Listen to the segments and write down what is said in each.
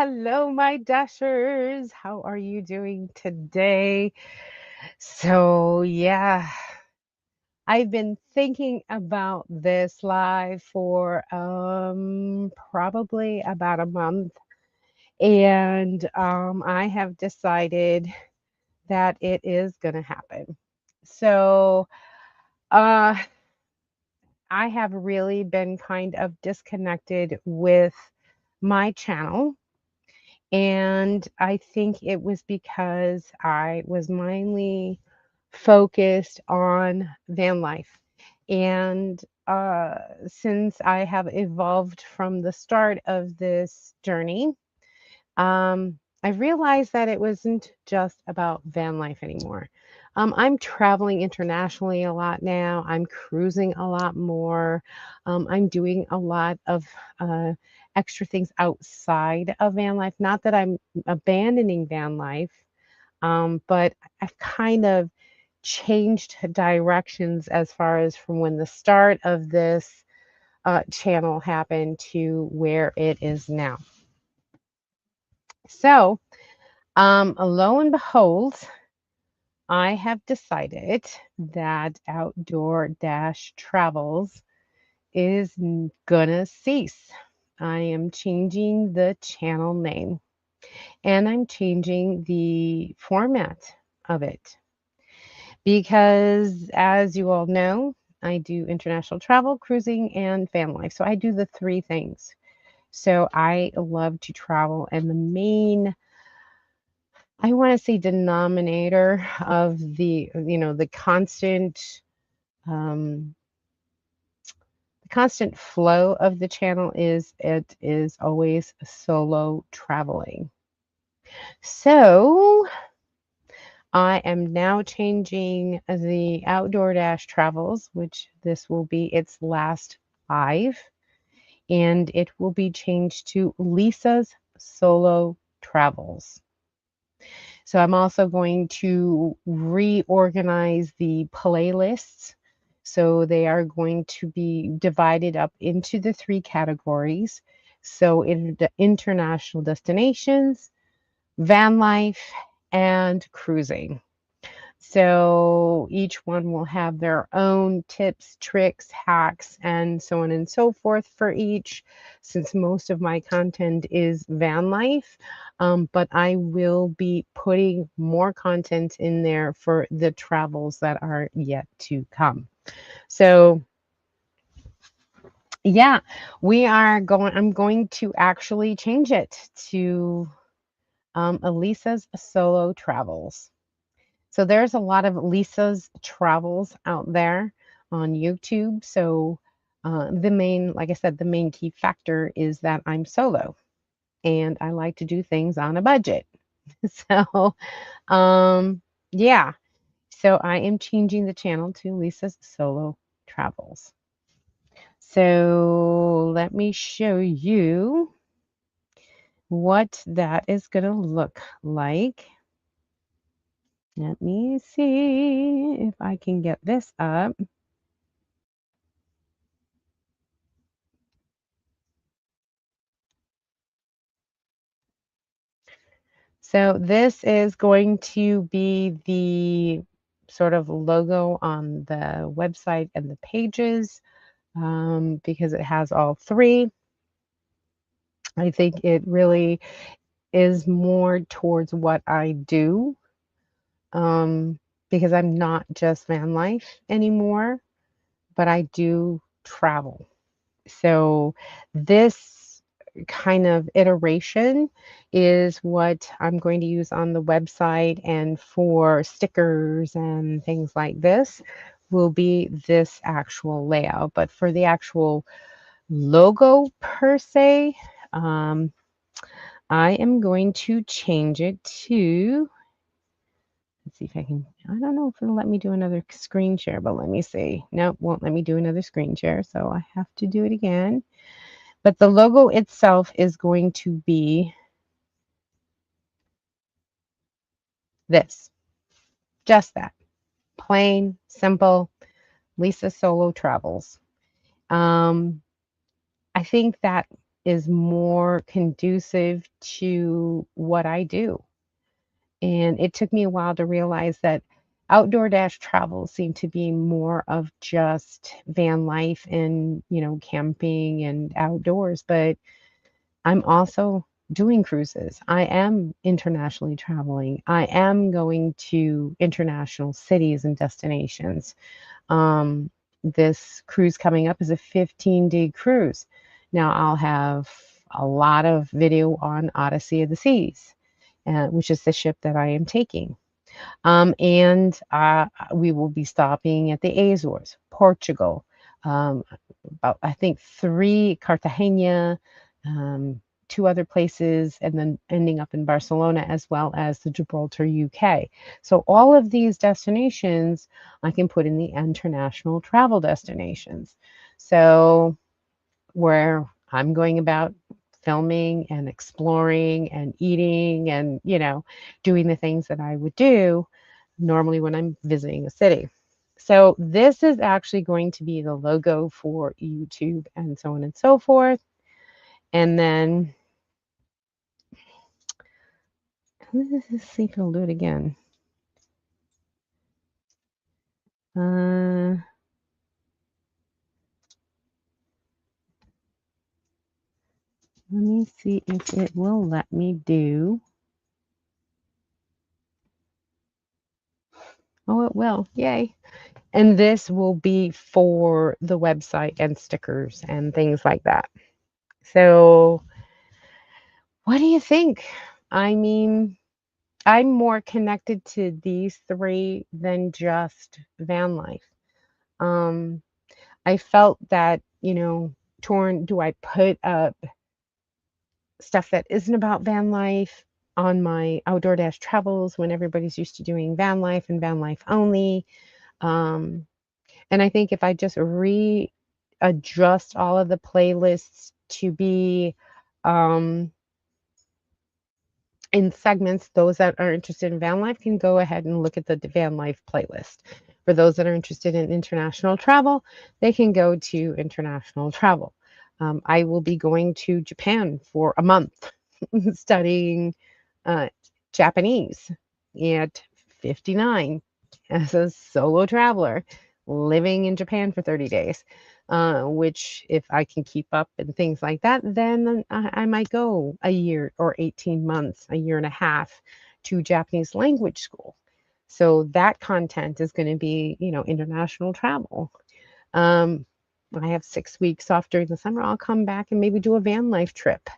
Hello, my Dashers. How are you doing today? So, I've been thinking about this live for probably about a month, and I have decided that it is going to happen. So, uh, I have really been kind of disconnected with my channel. And I think it was because I was mainly focused on van life. And since I have evolved from the start of this journey, I realized that it wasn't just about van life anymore. I'm traveling internationally a lot now. I'm cruising a lot more. I'm doing a lot of extra things outside of van life. Not that I'm abandoning van life, but I've kind of changed directions as far as from when the start of this channel happened to where it is now. So, lo and behold, I have decided that Outdoor Dash Travels is gonna cease. I am changing the channel name and I'm changing the format of it because, as you all know, I do international travel, cruising, and fan life. So I do the three things. So I love to travel, and the main I want to say denominator of um, the constant flow of the channel is it is always solo traveling. So I am now changing the Outdoor Dash Travels, which this will be its last live, and it will be changed to Lisa's Solo Travels. So I'm also going to reorganize the playlists. So they are going to be divided up into the three categories. So international destinations, van life, and cruising. So each one will have their own tips, tricks, hacks, and so on and so forth for each, since most of my content is van life. But I will be putting more content in there for the travels that are yet to come. So, yeah, I'm going to actually change it to Elisa's Solo Travels. So there's a lot of Lisa's travels out there on YouTube. So like I said, the main key factor is that I'm solo and I like to do things on a budget. So um, yeah, so I am changing the channel to Lisa's Solo Travels. So let me show you what that is going to look like. Let me see if I can get this up. So this is going to be the sort of logo on the website and the pages because it has all three. I think it really is more towards what I do because I'm not just van life anymore, but I do travel. So this kind of iteration is what I'm going to use on the website, and for stickers and things like this will be this actual layout. But for the actual logo per se, um, I am going to change it to, let's see if I can, I don't know if it'll let me do another screen share, but let me see. Nope, won't let me do another screen share, so I have to do it again. But the logo itself is going to be this, just that, plain, simple, Lisa Solo Travels. Um, I think that is more conducive to what I do. And it took me a while to realize that outdoor dash travel seemed to be more of just van life and, camping and outdoors, but I'm also doing cruises. I am internationally traveling. I am going to international cities and destinations. Um, this cruise coming up is a 15-day cruise. Now, I'll have a lot of video on Odyssey of the Seas, which is the ship that I am taking. And we will be stopping at the Azores, Portugal, um, about, I think, three, Cartagena, um, two other places, and then ending up in Barcelona as well as the Gibraltar, UK. So all of these destinations I can put in the international travel destinations. So where I'm going about filming and exploring and eating and, doing the things that I would do normally when I'm visiting a city. So this is actually going to be the logo for YouTube and so on and so forth. And then let's see if it'll do it again. Uh, Let me see if it will let me do. Oh, it will. Yay. And this will be for the website and stickers and things like that. So, what do you think? I mean, I'm more connected to these three than just van life. Um, I felt that, torn, do I put up stuff that isn't about van life on my outdoor dash travels when everybody's used to doing van life and van life only? Um, and I think if I just readjust all of the playlists to be um, in segments, those that are interested in van life can go ahead and look at the van life playlist. For those that are interested in international travel, they can go to international travel. I will be going to Japan for a month studying uh, Japanese at 59 as a solo traveler living in Japan for 30 days. Which, if I can keep up and things like that, then I might go a year or 18 months, a year and a half to Japanese language school. So that content is going to be, international travel. Um, I have 6 weeks off during the summer. I'll come back and maybe do a van life trip.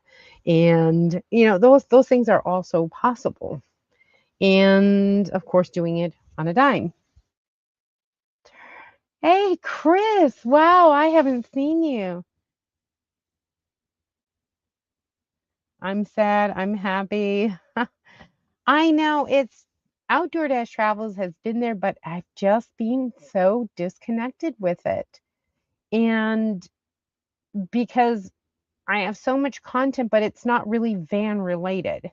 And, those things are also possible. And of course, doing it on a dime. Hey, Chris. Wow, I haven't seen you. I'm sad. I'm happy. I know it's Outdoor Dash Travels has been there, but I've just been so disconnected with it. And because I have so much content, but it's not really van related.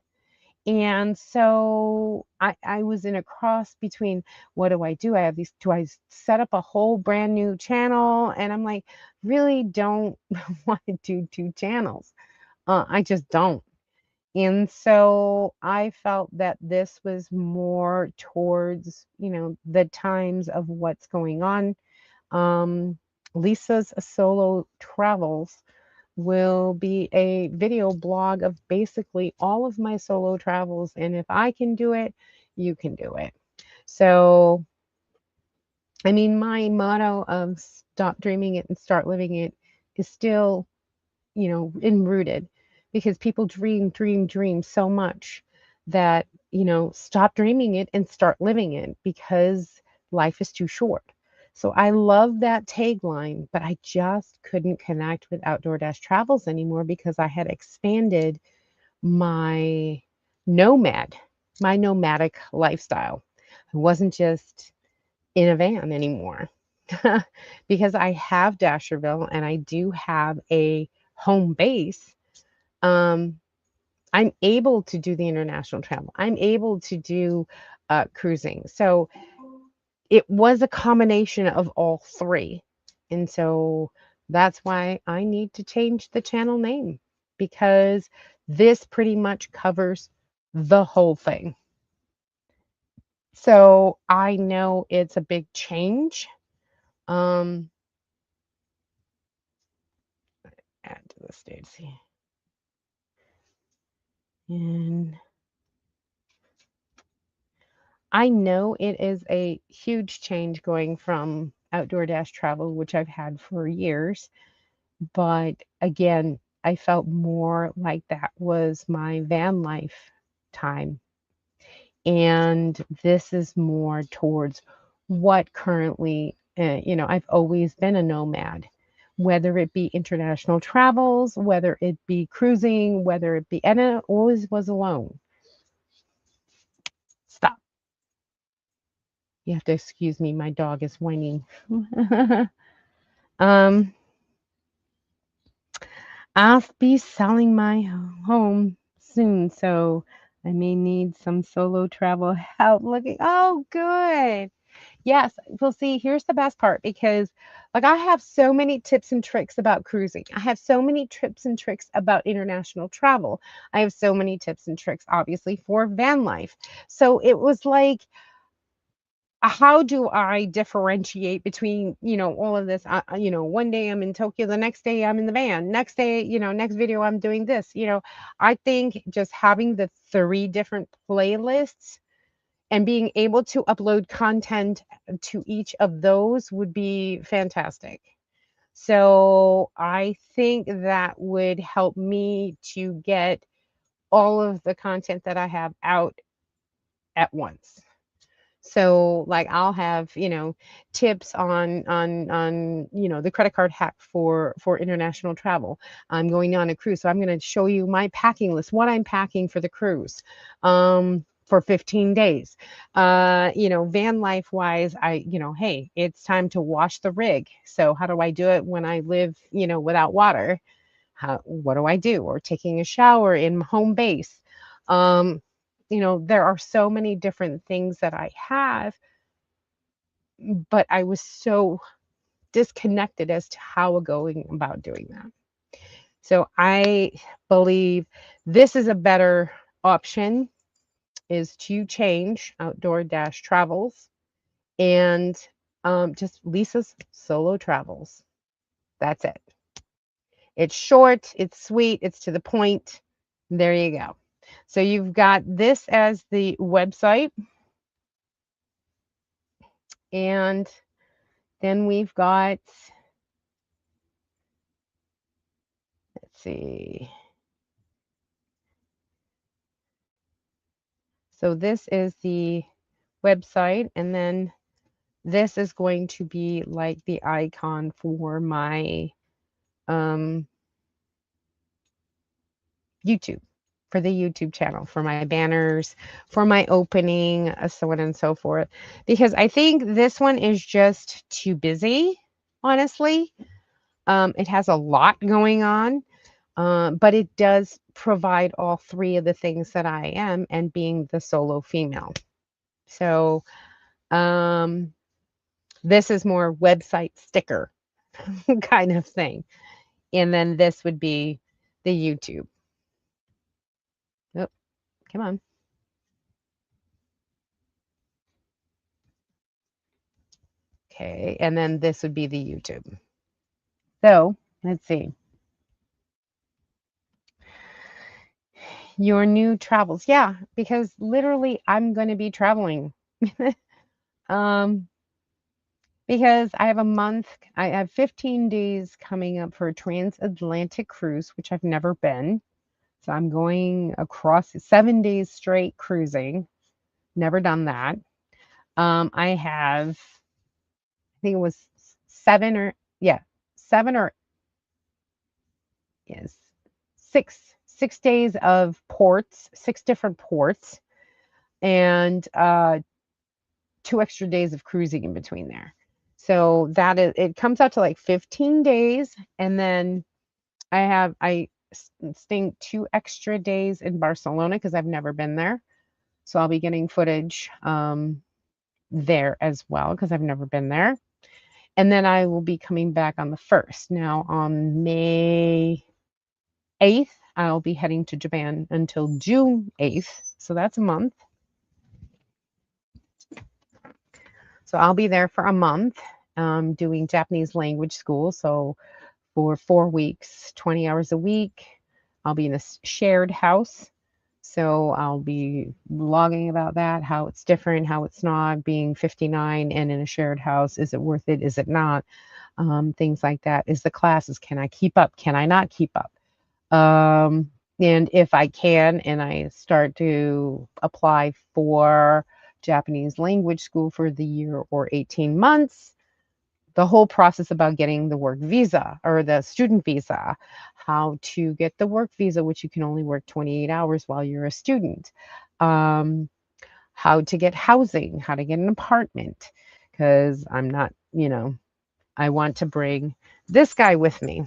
And so I was in a cross between what do I do? I have these, do I set up a whole brand new channel? And I'm like, really don't want to do two channels. I just don't. And so I felt that this was more towards, the times of what's going on. Um, Lisa's Solo Travels will be a video blog of basically all of my solo travels. And if I can do it, you can do it. So, I mean, my motto of stop dreaming it and start living it is still, enrooted because people dream so much that, stop dreaming it and start living it because life is too short. So I love that tagline, but I just couldn't connect with Outdoor Dash Travels anymore because I had expanded my nomad, my nomadic lifestyle. I wasn't just in a van anymore because I have Dasherville and I do have a home base. um, I'm able to do the international travel. I'm able to do cruising. So it was a combination of all three. And so that's why I need to change the channel name. because this pretty much covers the whole thing. So I know it's a big change. Um, add to the state. See. And I know it is a huge change going from outdoor dash travel, which I've had for years. But again, I felt more like that was my van life time. And this is more towards what currently, I've always been a nomad, whether it be international travels, whether it be cruising, whether it be, and I always was alone. Stop. You have to excuse me. My dog is whining. um, I'll be selling my home soon, so I may need some solo travel help looking. Oh, good. Yes. Well, see, here's the best part because, like, I have so many tips and tricks about cruising. I have so many tips and tricks about international travel. I have so many tips and tricks, obviously, for van life. So it was like, how do I differentiate between, all of this? One day I'm in Tokyo, the next day I'm in the van, next day, next video I'm doing this. I think just having the three different playlists and being able to upload content to each of those would be fantastic. So I think that would help me to get all of the content that I have out at once. So like I'll have, tips on, the credit card hack for international travel. I'm going on a cruise, so I'm going to show you my packing list, what I'm packing for the cruise. For 15 days. Van life wise, hey, it's time to wash the rig. So how do I do it when I live, without water? What do I do? Or taking a shower in home base. Um, there are so many different things that I have, but I was so disconnected as to how we're going about doing that. So I believe this is a better option is to change outdoor dash travels and just Lisa's solo travels. That's it. It's short, it's sweet, it's to the point. There you go. So you've got this as the website, and then we've got, let's see. So this is the website, and then this is going to be like the icon for my um, YouTube, for the YouTube channel, for my banners, for my opening, so on and so forth. Because I think this one is just too busy, honestly. It has a lot going on, but it does provide all three of the things that I am, and being the solo female. So this is more website sticker kind of thing. And then this would be the YouTube. Oh, come on. Okay, and then this would be the YouTube. So let's see. Your new travels. Yeah, because literally I'm going to be traveling. um, because I have a month, I have 15 days coming up for a transatlantic cruise, which I've never been. So I'm going across 7 days straight cruising. Never done that. I have, I think it was seven or, yeah, seven or, yes, 6 days of ports, 6 different ports, and 2 extra days of cruising in between there. So that is, it comes out to like 15 days. And then I staying 2 extra days in Barcelona because I've never been there. So I'll be getting footage there as well because I've never been there. And then I will be coming back on the 1st. Now on May 8th, I'll be heading to Japan until June 8th. So that's a month. So I'll be there for a month doing Japanese language school. So for 4 weeks, 20 hours a week, I'll be in a shared house. So I'll be blogging about that, how it's different, how it's not, being 59 and in a shared house. Is it worth it? Is it not? Things like that. Is the classes, can I keep up? Can I not keep up? And if I can, and I start to apply for Japanese language school for the year or 18 months, the whole process about getting the work visa or the student visa, how to get the work visa, which you can only work 28 hours while you're a student, um, how to get housing, how to get an apartment, because I'm not, I want to bring this guy with me.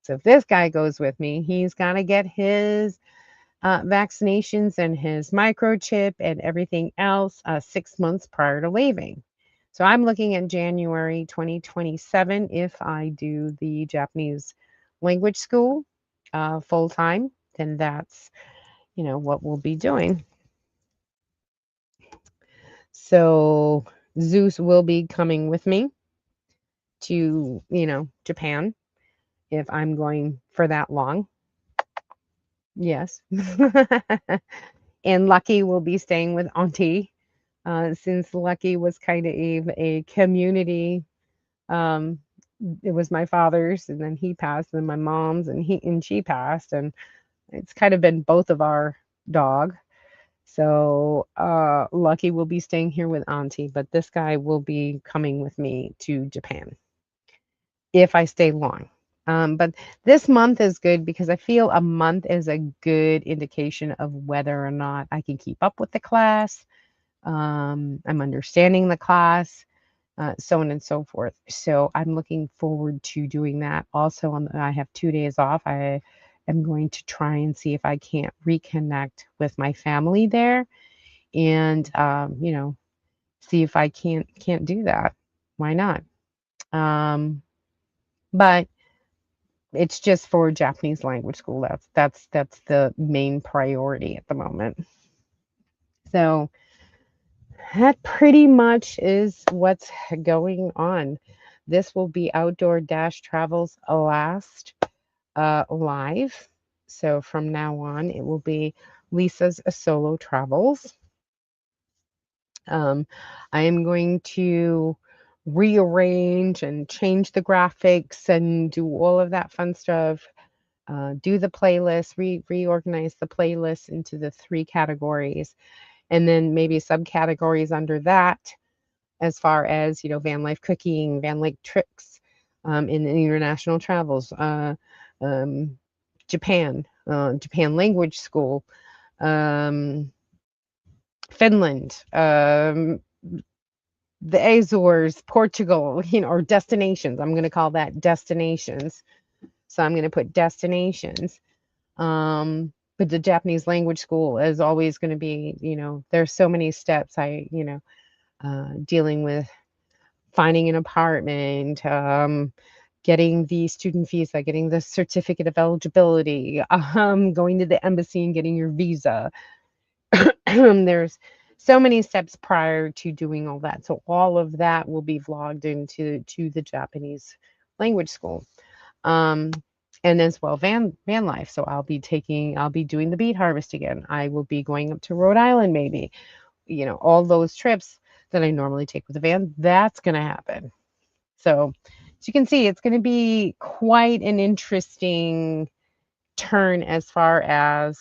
So if this guy goes with me, he's got to get his vaccinations and his microchip and everything else 6 months prior to leaving. So I'm looking at January 2027 if I do the Japanese language school full time, then that's, what we'll be doing. So Zeus will be coming with me to, Japan if I'm going for that long. Yes. And Lucky will be staying with Auntie, since Lucky was kind of a community. Um, it was my father's, and then he passed, and my mom's, and she passed, and it's kind of been both of our dog. So Lucky will be staying here with Auntie, but this guy will be coming with me to Japan if I stay long. But this month is good because I feel a month is a good indication of whether or not I can keep up with the class. I'm understanding the class, so on and so forth. So I'm looking forward to doing that. Also, I have 2 days off. I am going to try and see if I can't reconnect with my family there, and see if I can't do that. Why not? But it's just for Japanese language school. That's the main priority at the moment. So that pretty much is what's going on. This will be Outdoor Dash Travels last live. So from now on, it will be Lisa's solo travels. Um, I am going to rearrange and change the graphics and do all of that fun stuff. Do the playlist, reorganize the playlist into the 3 categories, and then maybe subcategories under that, as far as van life cooking, van life trips, in international travels, um, Japan, Japan language school, um, Finland, the Azores, Portugal, or destinations. I'm going to call that destinations. So I'm going to put destinations. But the Japanese language school is always going to be, there's so many steps. Dealing with finding an apartment, getting the student visa, getting the certificate of eligibility, going to the embassy and getting your visa. There's so many steps prior to doing all that. So all of that will be vlogged into the Japanese language school. Um, and as well van life. So I'll be doing the beet harvest again. I will be going up to Rhode Island maybe. All those trips that I normally take with the van, that's going to happen. So as you can see, it's going to be quite an interesting turn as far as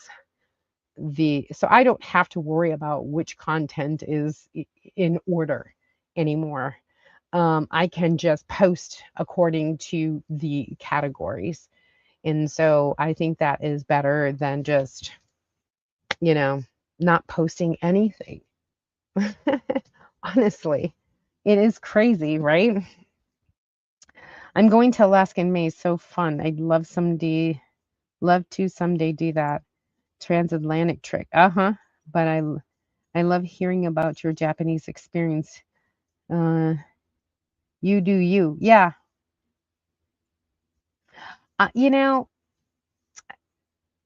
so I don't have to worry about which content is in order anymore. I can just post according to the categories. And so I think that is better than just, not posting anything. Honestly, it is crazy, right? I'm going to Alaska in May. So fun. I'd love to someday do that transatlantic trip. Uh-huh. But I love hearing about your Japanese experience. Uh, you do you. Yeah. Uh, you know,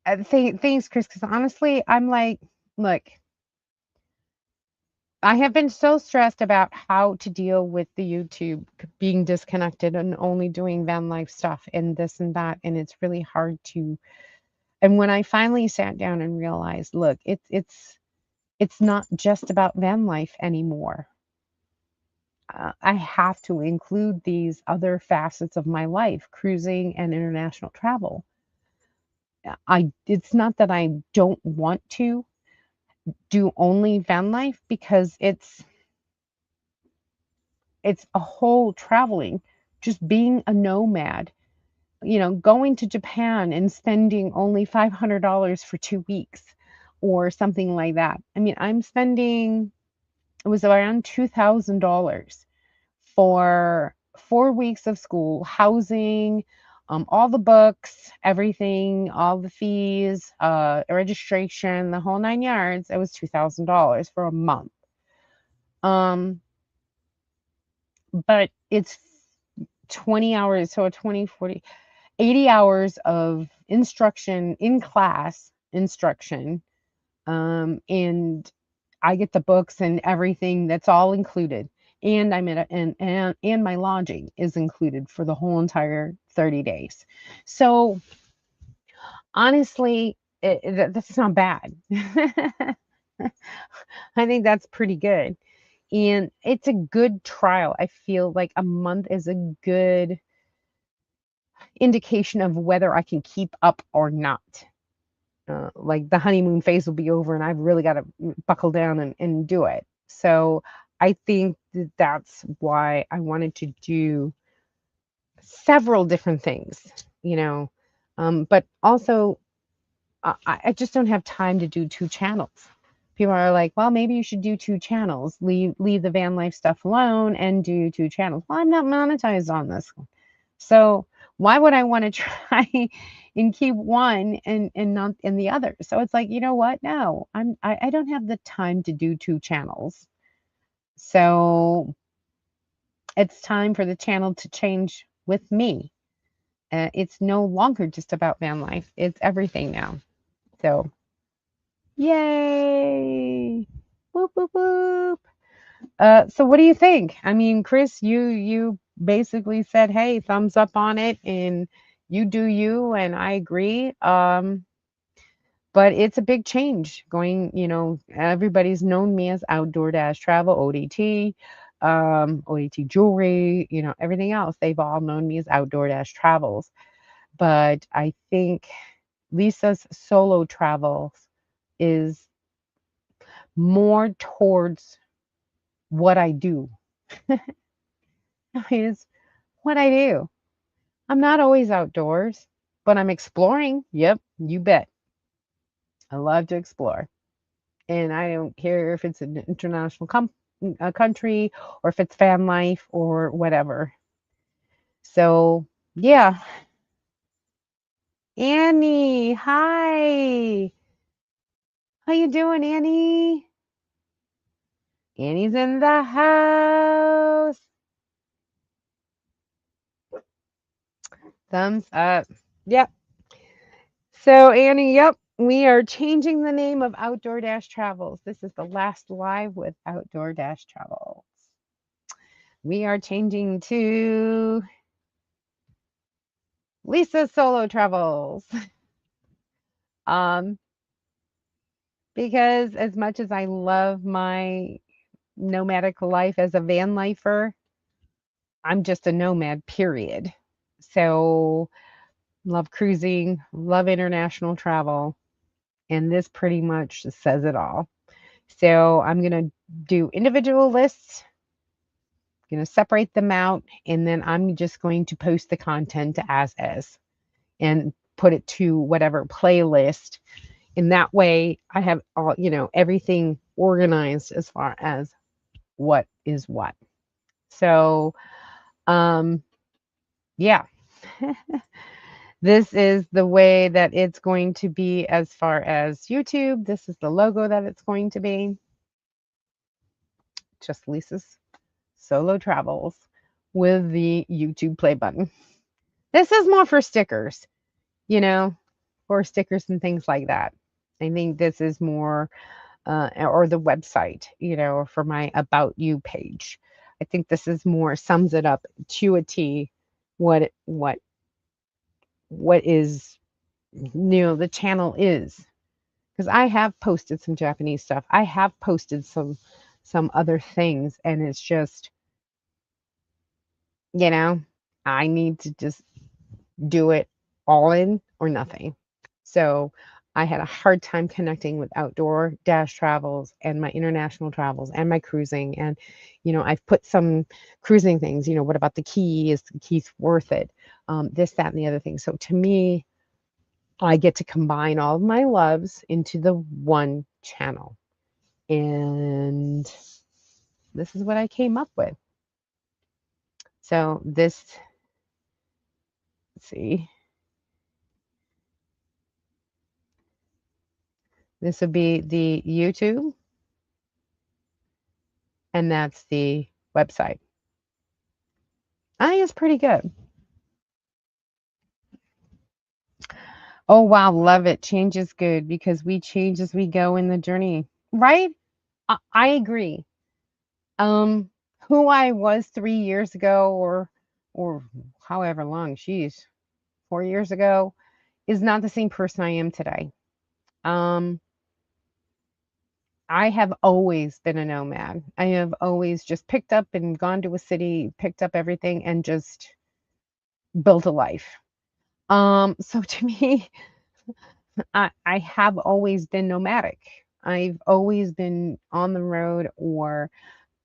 Thanks, Chris, because honestly, I'm like, look, I have been so stressed about how to deal with the YouTube being disconnected and only doing van life stuff and this and that, and it's really hard to. And when I finally sat down and realized, look, it's not just about van life anymore. I have to include these other facets of my life, cruising and international travel. It's not that I don't want to do only van life because it's a whole traveling, just being a nomad, going to Japan and spending only $500 for 2 weeks or something like that. I mean, it was around $2,000 for 4 weeks of school, housing, all the books, everything, all the fees, registration, the whole 9 yards. It was $2,000 for a month. Um, but it's 20 hours, so a 20, 40, 80 hours of instruction in class instruction. And I get the books and everything that's all included. And I'm at a, and my lodging is included for the whole entire 30 days. So honestly, that's not bad. I think that's pretty good. And it's a good trial. I feel like a month is a good indication of whether I can keep up or not. Like the honeymoon phase will be over and I've really got to buckle down and do it. So I think that that's why I wanted to do several different things, you know. But also, I just don't have time to do two channels. People are like, well, maybe you should do two channels, leave the van life stuff alone and do two channels. Well, I'm not monetized on this one. So why would I want to try and keep one and not in the other? So it's like, you know what? No, I don't have the time to do two channels. So it's time for the channel to change with me. It's no longer just about van life. It's everything now. So yay! Whoop whoop whoop. So what do you think? I mean, Chris, you basically said, "Hey, thumbs up on it," and you do you, and I agree. But it's a big change going, everybody's known me as Outdoor Dash Travel, ODT, ODT Jewelry, everything else. They've all known me as Outdoor Dash Travels. But I think Lisa's solo travels is more towards what I do. Is what I do. I'm not always outdoors, but I'm exploring. Yep, you bet. I love to explore. And I don't care if it's an international country or if it's fan life or whatever. So, yeah. Annie, hi. How you doing, Annie? Annie's in the house. Thumbs up. Yep. So, Annie, yep, we are changing the name of Outdoor Dash Travels. This is the last live with Outdoor Dash Travels. We are changing to Lisa Solo Travels. Um, because as much as I love my nomadic life as a van lifer, I'm just a nomad, period. So, love cruising, love international travel, and this pretty much says it all. So, I'm going to do individual lists, going to separate them out, and then I'm just going to post the content as is and put it to whatever playlist. In that way, I have all, everything organized as far as what is what. So, um, yeah, this is the way that it's going to be as far as YouTube. This is the logo that it's going to be. Just Lisa's Solo Travels with the YouTube play button. This is more for stickers, you know. for stickers and things like that. I think this is more, or the website, for my About You page. I think this is more sums it up to a T what what is, the channel is. Because I have posted some Japanese stuff. I have posted some other things, and it's just, you know, I need to just do it all in or nothing. So I had a hard time connecting with outdoor dash travels and my international travels and my cruising. And, I've put some cruising things, what about the key? Is the keys worth it? This, that, and the other thing. So to me, I get to combine all of my loves into the one channel. And this is what I came up with. So let's see, this would be the YouTube, and that's the website. I think it's pretty good. Oh, wow, love it. Change is good because we change as we go in the journey, right? I agree. Um, who I was 3 years ago, or however long, she's 4 years ago, is not the same person I am today. Um, I have always been a nomad. I have always just picked up and gone to a city, picked up everything, and just built a life. So to me, I have always been nomadic. I've always been on the road or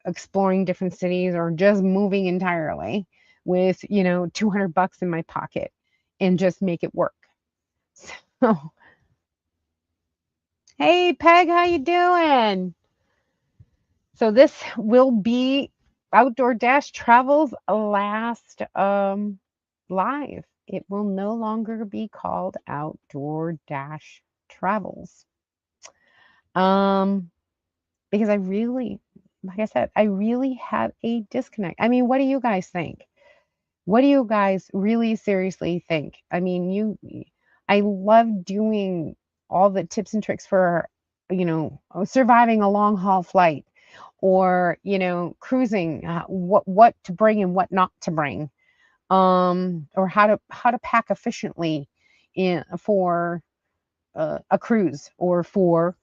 exploring different cities or just moving entirely with, 200 bucks in my pocket and just make it work. So, hey Peg, how you doing? So this will be Outdoor Dash Travels last live. It will no longer be called Outdoor Dash Travels. Um because I really, like I said, I really had a disconnect. I mean, what do you guys think? What do you guys really seriously think? I mean, I love doing all the tips and tricks for, surviving a long haul flight, or, cruising, what to bring and what not to bring, or how to pack efficiently for a cruise, or for,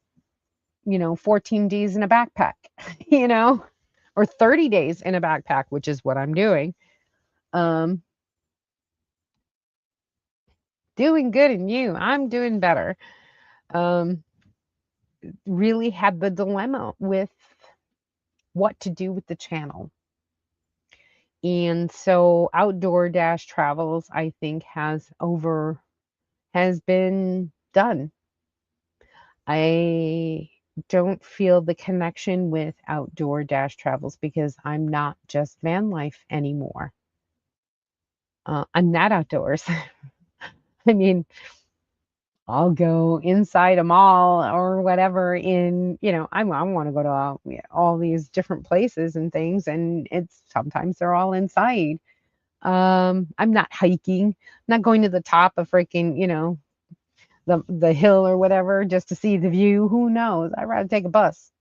14 days in a backpack, you know, or 30 days in a backpack, which is what I'm doing. Um, Doing good, and you? I'm doing better. Um, really had the dilemma with what to do with the channel. And so Outdoor Dash Travels, I think, has been done. I don't feel the connection with Outdoor Dash Travels because I'm not just van life anymore. I'm not outdoors. I mean, I'll go inside a mall or whatever I want to go to all these different places and things, and it's sometimes they're all inside. I'm not hiking, I'm not going to the top of freaking, the hill or whatever just to see the view. Who knows? I'd rather take a bus.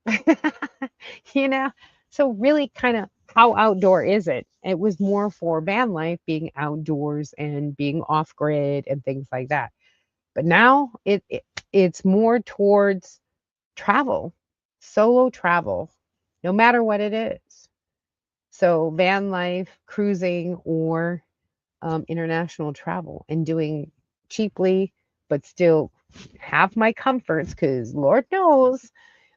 you know? So really kind of how outdoor is it? It was more for van life, being outdoors and being off grid and things like that. But now it's more towards travel, solo travel, no matter what it is. So van life, cruising, or international travel, and doing cheaply, but still have my comforts. Because Lord knows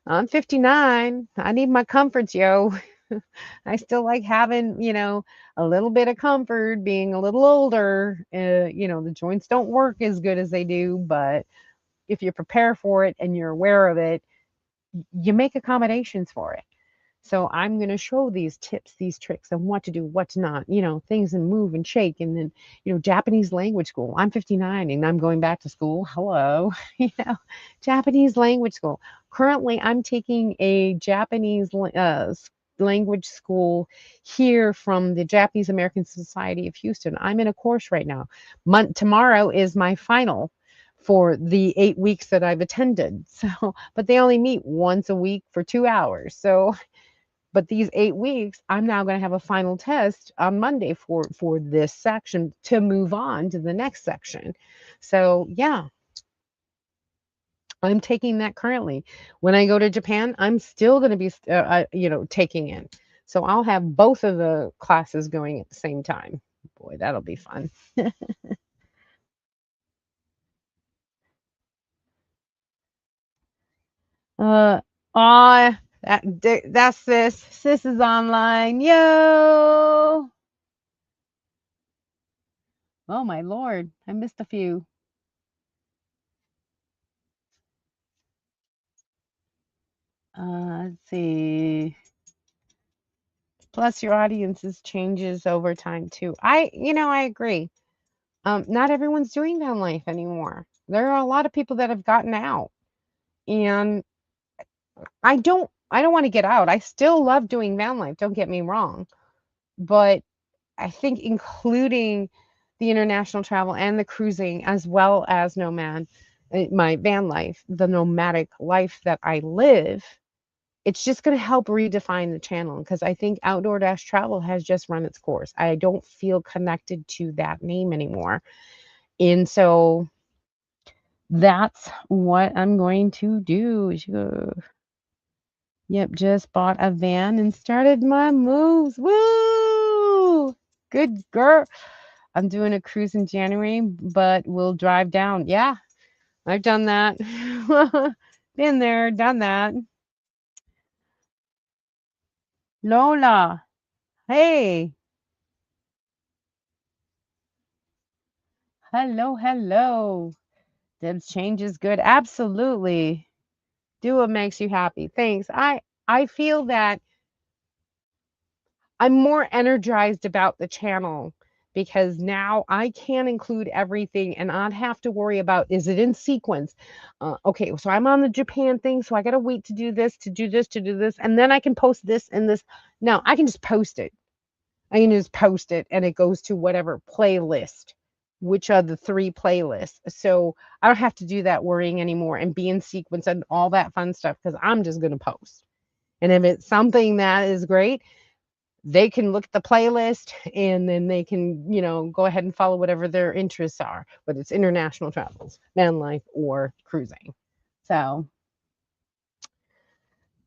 I'm 59. I need my comforts, yo. I still like having, a little bit of comfort, being a little older. The joints don't work as good as they do, but if you prepare for it and you're aware of it, you make accommodations for it. So I'm going to show these tips, these tricks, and what to do, what to not, things, and move and shake. And then, Japanese language school. I'm 59 and I'm going back to school. Hello, Japanese language school. Currently, I'm taking a Japanese language school here from the Japanese American Society of Houston. I'm in a course right now. Tomorrow is my final for the 8 weeks that I've attended. So, but they only meet once a week for 2 hours. So, but these 8 weeks, I'm now going to have a final test on Monday for this section to move on to the next section. So, yeah, I'm taking that currently. When I go to Japan, I'm still going to be, taking it. So I'll have both of the classes going at the same time. Boy, that'll be fun. Uh, that's sis. Sis is online. Yo. Oh my lord, I missed a few. Let's see. Plus, your audiences changes over time too. I agree. Not everyone's doing van life anymore. There are a lot of people that have gotten out, and I don't want to get out. I still love doing van life. Don't get me wrong, but I think including the international travel and the cruising, as well as my van life, the nomadic life that I live, it's just going to help redefine the channel because I think Outdoor Dash Travel has just run its course. I don't feel connected to that name anymore. And so that's what I'm going to do. Yep, just bought a van and started my moves. Woo! Good girl. I'm doing a cruise in January, but we'll drive down. Yeah, I've done that. Been there, done that. Lola, hey, hello, hello. Deb's change is good. Absolutely. Do what makes you happy. Thanks. I feel that I'm more energized about the channel because now I can include everything and not have to worry about is it in sequence. Okay, so I'm on the Japan thing, so I got to wait to do this, to do this, to do this, and then I can post this and this. No, I can just post it. I can just post it and it goes to whatever playlist, which are the three playlists. So I don't have to do that worrying anymore and be in sequence and all that fun stuff because I'm just going to post. And if it's something that is great, they can look at the playlist and then they can, go ahead and follow whatever their interests are, whether it's international travels, van life, or cruising. So,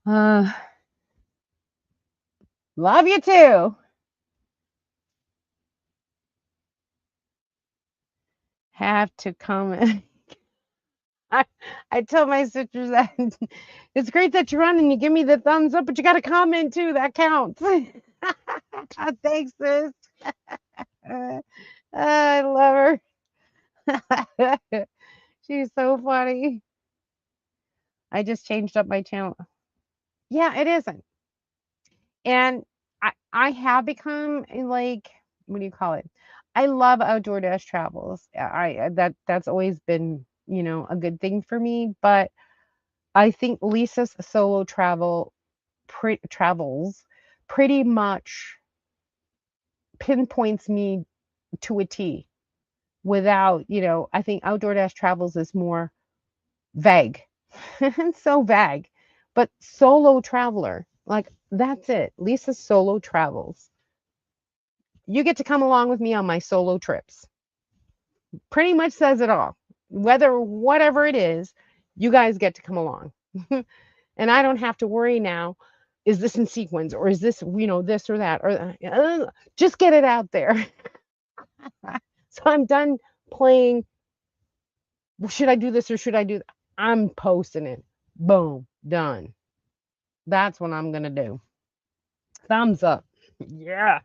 uh, love you too. Have to comment. I, I tell my sisters that it's great that you're on and you give me the thumbs up, but you got to comment too. That counts. Thanks, sis. I love her. She's so funny. I just changed up my channel. Yeah, it isn't. And I have become like, what do you call it? I love outdoor dash travels. That's always been, a good thing for me, but I think Lisa's solo travels pretty much pinpoints me to a T without, I think outdoor dash travels is more vague. It's so vague. But solo traveler, like that's it. Lisa's solo travels. You get to come along with me on my solo trips. Pretty much says it all. Whatever it is, you guys get to come along. And I don't have to worry now, is this in sequence or is this, this or that or just get it out there. So I'm done playing, should I do this or should I do that? I'm posting it. Boom, done. That's what I'm going to do. Thumbs up. Yeah.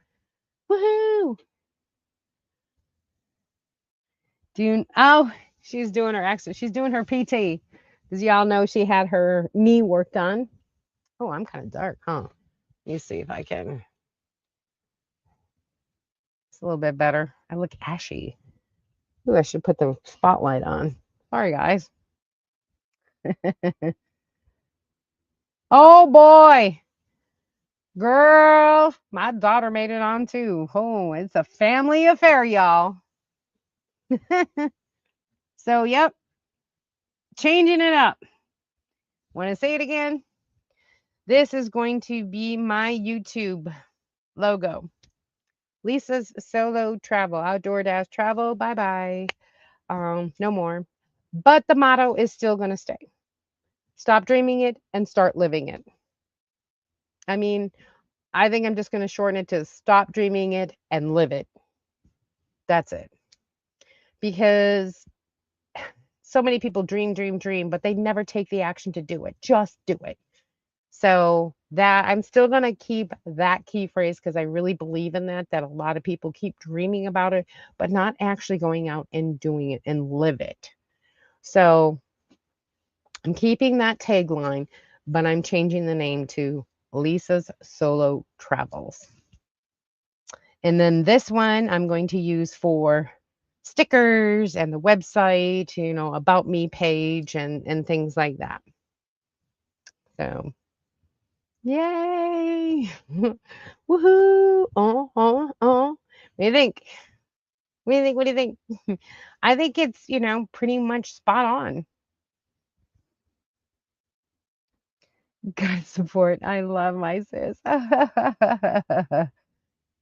Woohoo. She's doing her exercise. She's doing her PT. Because y'all know she had her knee work done. Oh, I'm kind of dark, huh? Let me see if I can. It's a little bit better. I look ashy. Ooh, I should put the spotlight on. Sorry, guys. Oh boy. Girl, my daughter made it on too. Oh, it's a family affair, y'all. So, yep. changing it up. Want to say it again? This is going to be my YouTube logo. Lisa's Solo Travel, Outdoor Dash Travel. Bye bye. No more. But the motto is still going to stay. Stop dreaming it and start living it. I mean, I think I'm just going to shorten it to stop dreaming it and live it. That's it. Because so many people dream, dream, dream, but they never take the action to do it. Just do it. So that I'm still going to keep that key phrase because I really believe in that a lot of people keep dreaming about it, but not actually going out and doing it and live it. So I'm keeping that tagline, but I'm changing the name to Lisa's Solo Travels. And then this one I'm going to use for stickers and the website, about me page and things like that. So, yay! Woohoo! Oh. What do you think? What do you think? What do you think? I think it's, pretty much spot on. God support. I love my sis.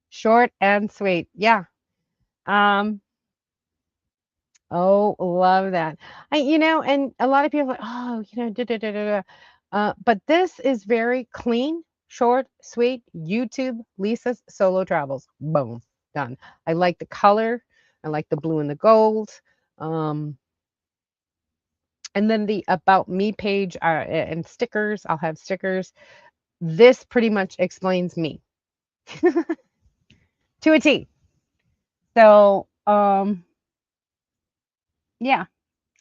Short and sweet. Yeah. Um, oh, love that. And a lot of people are like, oh, da, da, da, da, da. But this is very clean, short, sweet. YouTube, Lisa's Solo Travels. Boom, done. I like the color. I like the blue and the gold. Um, and then the About Me page and stickers. I'll have stickers. This pretty much explains me to a T. So, yeah,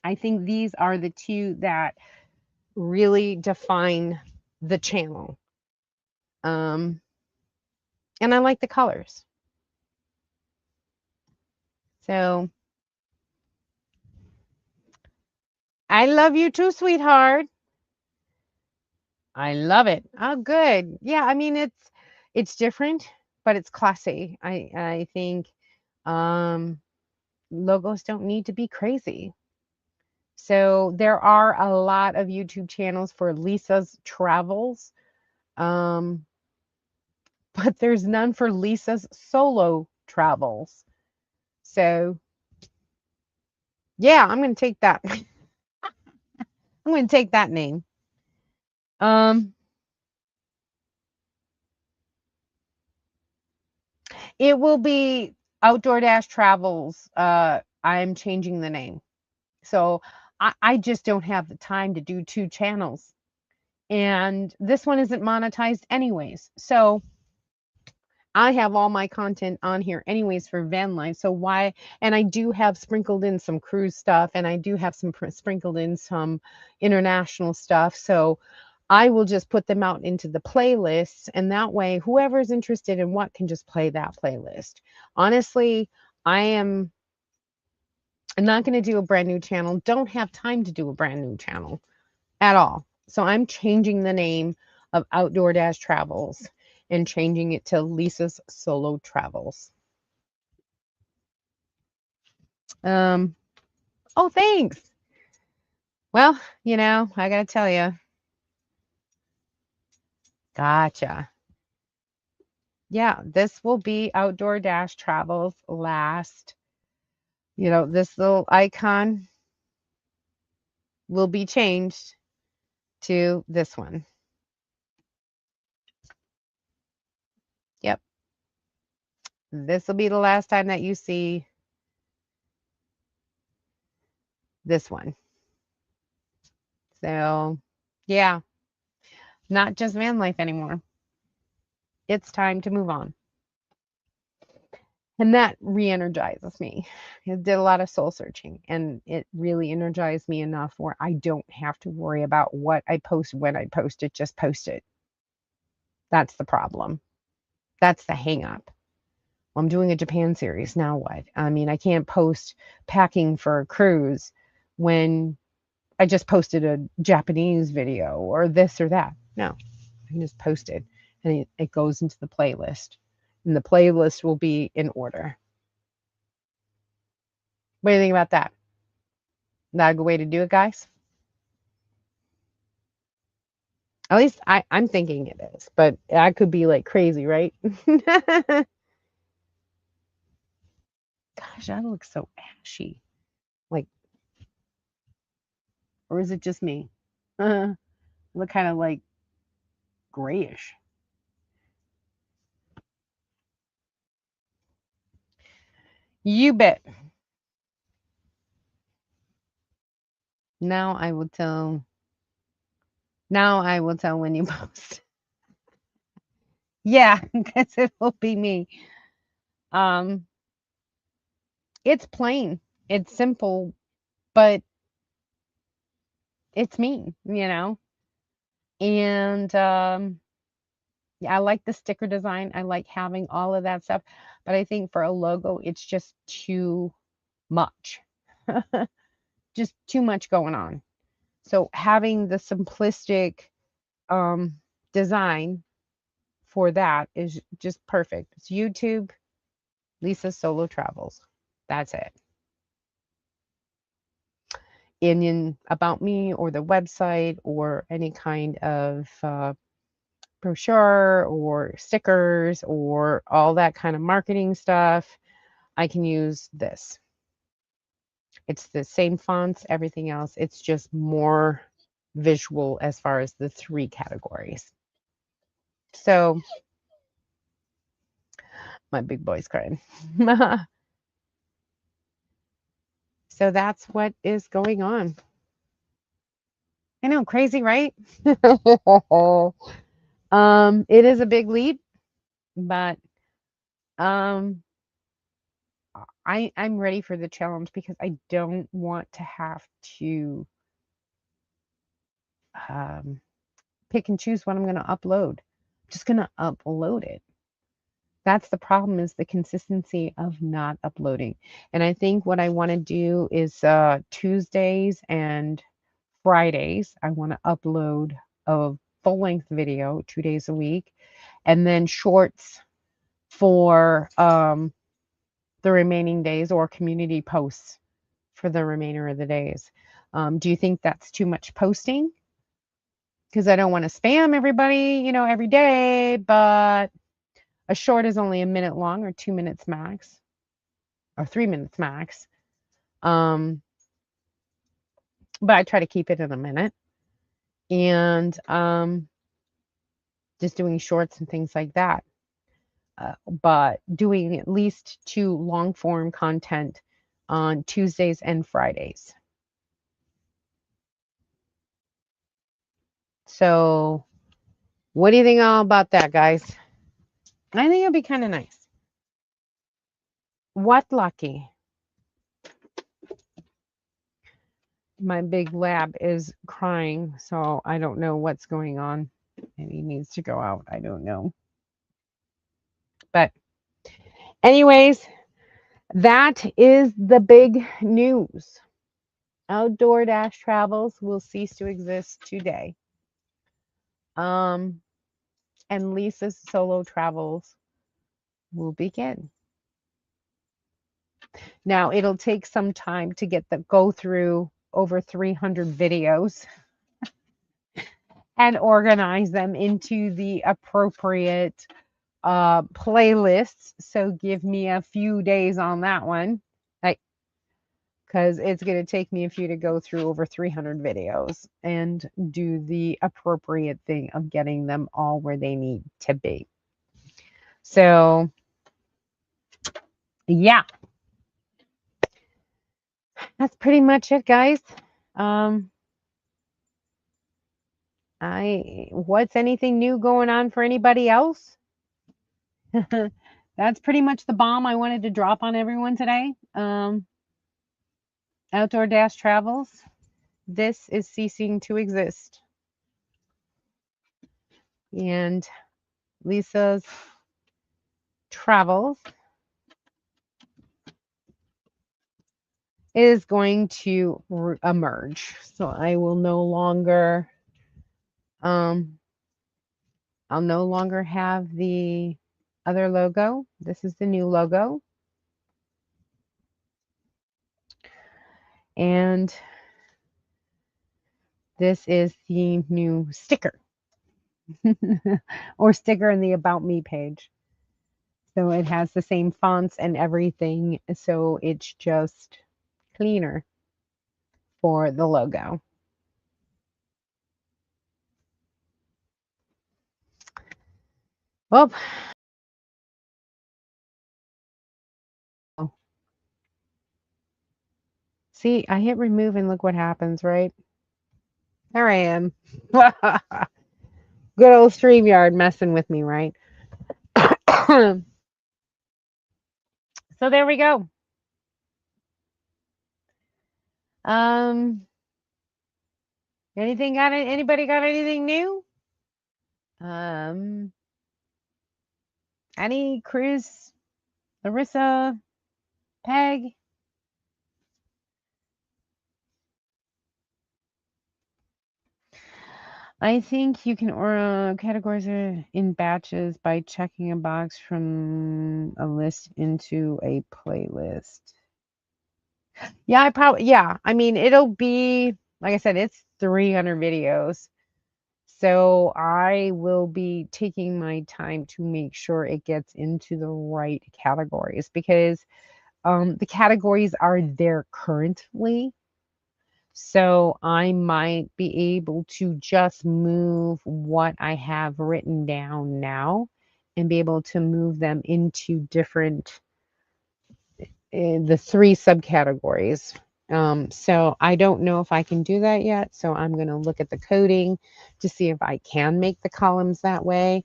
I think these are the two that really define the channel. Um, and I like the colors. So I love you too, sweetheart. I love it. Oh, good. Yeah, I mean it's different, but it's classy. I think um logos don't need to be crazy. So there are a lot of YouTube channels for Lisa's travels. Um, but there's none for Lisa's solo travels. So yeah, I'm gonna take that. I'm gonna take that name. Um, it will be Outdoor Dash Travels. I'm changing the name. So I just don't have the time to do two channels. And this one isn't monetized anyways. So I have all my content on here anyways for van life. So why? And I do have sprinkled in some cruise stuff, and I do have some sprinkled in some international stuff. So I will just put them out into the playlists, and that way, whoever's interested in what can just play that playlist. Honestly, I'm not going to do a brand new channel. Don't have time to do a brand new channel at all. So I'm changing the name of Outdoor Dash Travels and changing it to Lisa's Solo Travels. Um, oh, thanks. Well, I got to tell you. Gotcha. Yeah, this will be Outdoor Dash Travels last. This little icon will be changed to this one. Yep. This will be the last time that you see this one. So, yeah, not just van life anymore. It's time to move on. And that re-energizes me. I did a lot of soul searching, and it really energized me enough where I don't have to worry about what I post when I post it, just post it. That's the problem. That's the hang up. I'm doing a Japan series. Now what? I mean, I can't post packing for a cruise when I just posted a Japanese video or this or that. No, I can just post it and it goes into the playlist. And the playlist will be in order. What do you think about that? Not a good way to do it, guys? At least I'm thinking it is, but I could be like crazy, right? Gosh, that looks so ashy. Like, or is it just me? Look kind of like grayish. You bet. Now I will tell. Now I will tell when you post. Yeah, because it will be me. Um, it's plain. It's simple, but it's me, you know? And yeah, I like the sticker design. I like having all of that stuff. But I think for a logo, it's just too much. Just too much going on. So having the simplistic um design for that is just perfect. It's YouTube, Lisa Solo Travels. That's it. In about me or the website or any kind of brochure or stickers or all that kind of marketing stuff, I can use this. It's the same fonts, everything else. It's just more visual as far as the three categories. So my big boy's crying. So that's what is going on. I know, crazy, right? It is a big leap, but um I'm ready for the challenge because I don't want to have to um pick and choose what I'm going to upload. I'm just going to upload it. That's the problem, is the consistency of not uploading. And I think what I want to do is Tuesdays and Fridays, I want to upload a full length video 2 days a week, and then shorts for the remaining days, or community posts for the remainder of the days. Do you think that's too much posting? Because I don't want to spam everybody, every day, but a short is only a minute long, or 2 minutes max, or 3 minutes max. Um, but I try to keep it in a minute, and just doing shorts and things like that. But doing at least two long form content on Tuesdays and Fridays. So, what do you think all about that, guys? I think it'll be kind of nice. What lucky? My big lab is crying, so I don't know what's going on. And he needs to go out. I don't know. But, anyways, that is the big news. Outdoor Dash Travels will cease to exist today. Um, and Lisa's solo travels will begin. Now, it'll take some time to go through over 300 videos and organize them into the appropriate playlists. So give me a few days on that one. Like, because it's going to take me a few to go through over 300 videos and do the appropriate thing of getting them all where they need to be. So, yeah, that's pretty much it, guys. Um, what's anything new going on for anybody else? That's pretty much the bomb I wanted to drop on everyone today. Outdoor Dash Travels. This is ceasing to exist. And Lisa's Travels is going to emerge. So I will no longer I'll no longer have the other logo. This is the new logo. And this is the new sticker. or sticker in the About Me page. So it has the same fonts and everything. So it's just cleaner for the logo. Well, see, I hit remove and look what happens, right? There I am. Good old StreamYard messing with me, right? So there we go. Um, anybody got anything new? Um, Annie, Cruz, Larissa, Peg? I think you can categorize it in batches by checking a box from a list into a playlist. Yeah, I mean, it'll be, like I said, it's 300 videos. So I will be taking my time to make sure it gets into the right categories because the categories are there currently. So I might be able to just move what I have written down now and be able to move them into different the three subcategories. So I don't know if I can do that yet. So I'm going to look at the coding to see if I can make the columns that way,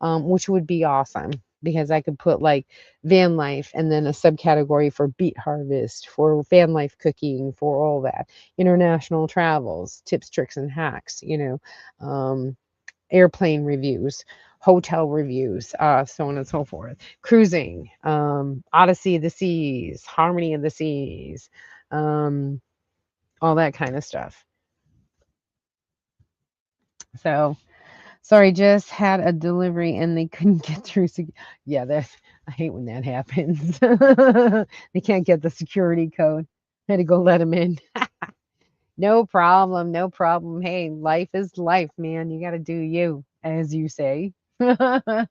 which would be awesome because I could put like van life and then a subcategory for beet harvest, for van life cooking, for all that, international travels, tips, tricks, and hacks, airplane reviews, hotel reviews, so on and so forth, cruising, Odyssey of the Seas, Harmony of the Seas, um, all that kind of stuff. So, sorry, just had a delivery and they couldn't get through. Yeah, I hate when that happens. They can't get the security code. I had to go let them in. No problem, no problem. Hey, life is life, man. You got to do you, as you say. But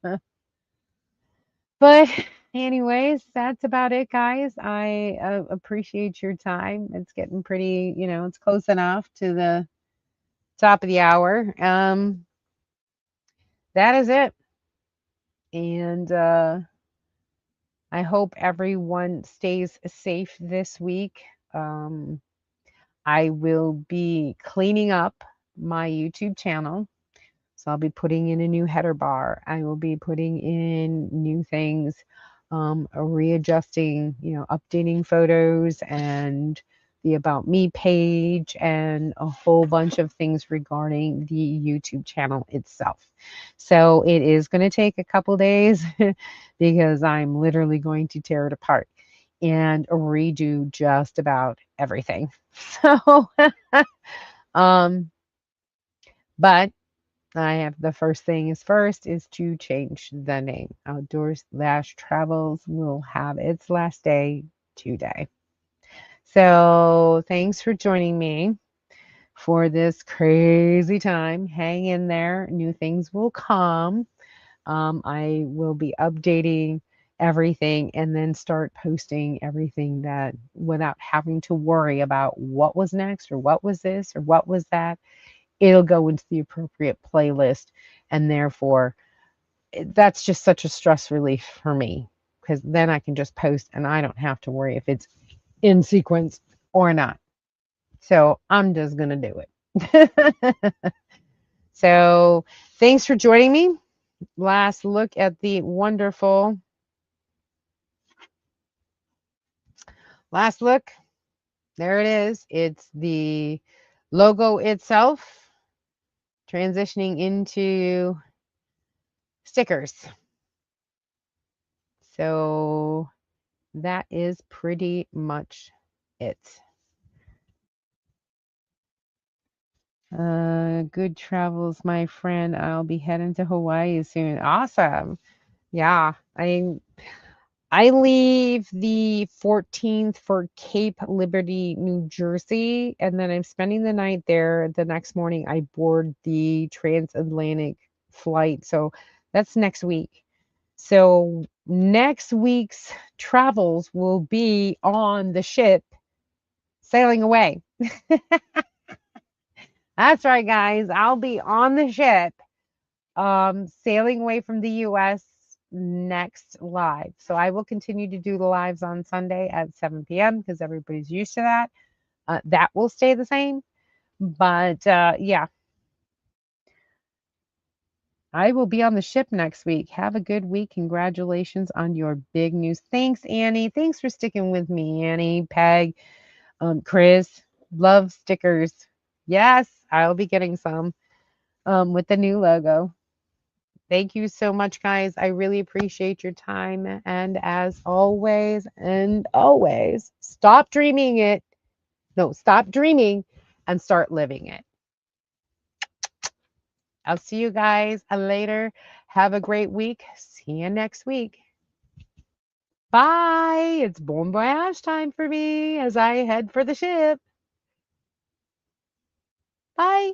anyways, that's about it, guys. I appreciate your time. It's getting pretty, it's close enough to the top of the hour. That is it. And I hope everyone stays safe this week. Um, I will be cleaning up my YouTube channel. So I'll be putting in a new header bar. I will be putting in new things, readjusting, updating photos and the About Me page and a whole bunch of things regarding the YouTube channel itself. So it is going to take a couple days because I'm literally going to tear it apart and redo just about everything. So, um, but I have the first thing is first is to change the name. Outdoors Lash Travels will have its last day today. So thanks for joining me for this crazy time. Hang in there. New things will come. I will be updating everything and then start posting everything that without having to worry about what was next or what was this or what was that. It'll go into the appropriate playlist. And therefore, that's just such a stress relief for me because then I can just post and I don't have to worry if it's in sequence or not. So I'm just going to do it. So thanks for joining me. Last look at the wonderful. Last look. There it is. It's the logo itself transitioning into stickers. So that is pretty much it. Good travels, my friend. I'll be heading to Hawaii soon. Awesome. Yeah. I leave the 14th for Cape Liberty, New Jersey, and then I'm spending the night there. The next morning I board the transatlantic flight. So that's next week. So next week's travels will be on the ship sailing away. That's right, guys. I'll be on the ship sailing away from the US next live. So I will continue to do the lives on Sunday at 7 p.m. because everybody's used to that. That will stay the same. But yeah, I will be on the ship next week. Have a good week. Congratulations on your big news. Thanks, Annie. Thanks for sticking with me, Annie, Peg, Chris. Love stickers. Yes, I'll be getting some with the new logo. Thank you so much, guys. I really appreciate your time. And as always, stop dreaming it. No, stop dreaming and start living it. I'll see you guys later. Have a great week. See you next week. Bye. It's bon voyage time for me as I head for the ship. Bye.